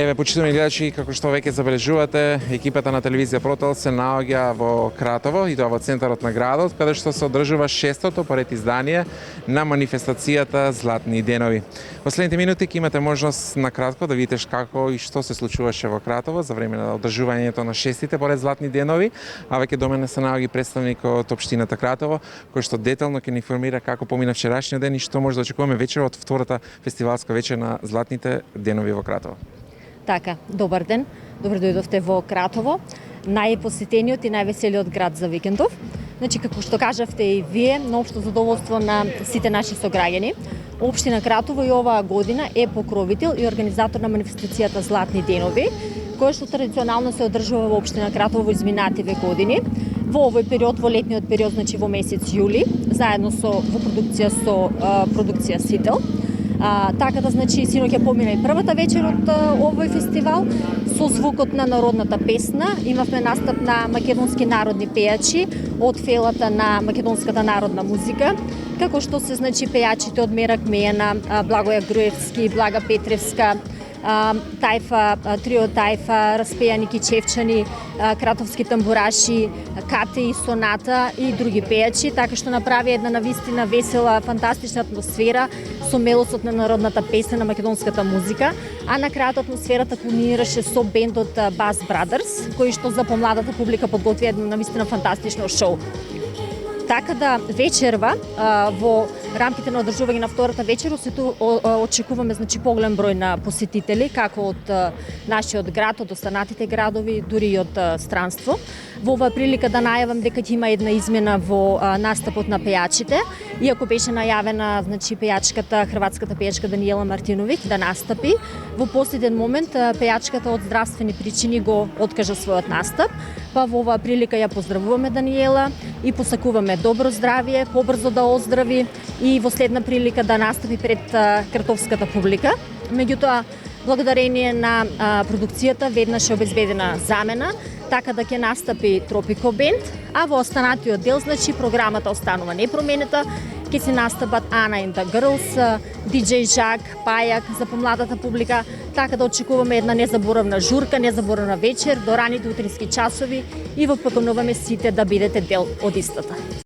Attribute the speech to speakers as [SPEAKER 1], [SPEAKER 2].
[SPEAKER 1] Еве, почитувани гледачи, како што веќе забележувате, екипата на телевизија Протел се наоѓа во Кратово и тоа во центарот на градот, каде што се одржува шестото поред издание на манифестацијата Златни денови. Во следните минути ќе имате можност накратко да видите како и што се случуваше во Кратово за време на одржувањето на шестите поред Златни денови, а веќе до мене се наоѓа представник од општината Кратово, кој што детално ќе ни информира како помина вчерашниот ден и што може да очекуваме вечер од втората фестивалска вечер на Златните денови во Кратово.
[SPEAKER 2] Така, добар ден. Добро дојдовте во Кратово, најпосетениот и највеселиот град за викендов. Значи, како што кажавте и вие, на општо задоволство на сите наши сограѓани, општина Кратово и оваа година е покровител и организатор на манифестацијата Златни денови, која што традиционално се одржува во општина Кратово во изминативе години. Во овој период, во летниот период, значи во месец јули, заедно со продукција Сител. Така да, значи, синоќа помина и првата вечер од овој фестивал со звукот на народната песна. Имавме настап на македонски народни пејачи од фелата на македонската народна музика, како што се, значи, пејачите од Мера Кмејана, Благоја Груевски, Блага Петревска, трио Тајфа, распејани кичевчани, кратовски тамбураши, Кате и Соната и други пејачи, така што направи една навистина весела, фантастична атмосфера со мелосот на народната песна на македонската музика, а на крајот атмосферата кулминираше со бендот Bass Brothers, кој што за помладата публика подготви едно навистина фантастично шоу. Така да, вечерва во рамките на одржување на втората вечер очекуваме, значи, поголем број на посетители, како од нашиот град, од останатите градови, дури и од странство. Во оваа прилика да најавам дека ќе има една измена во настапот на пејачите, иако беше најавена, значи, хрватската пејачка Даниела Мартиновиќ да настапи. Во последен момент пејачката од здравствени причини го откажа својот настап, па во оваа прилика ја поздравуваме Даниела и посакуваме добро здравје, побрзо да оздрави и во следна прилика да настапи пред кратовската публика. Меѓутоа, благодарение на продукцијата веднаш е обезбедена замена, така да ќе настапи Тропико бенд, а во останатиот дел, значи, програмата останува непроменита. Ќе се настапат Ана and the Girls, DJ Жак, Пајак за помладата публика, така да очекуваме една незаборавна журка, незаборавна вечер до раните утрински часови и вопакунуваме сите да бидете дел од истата.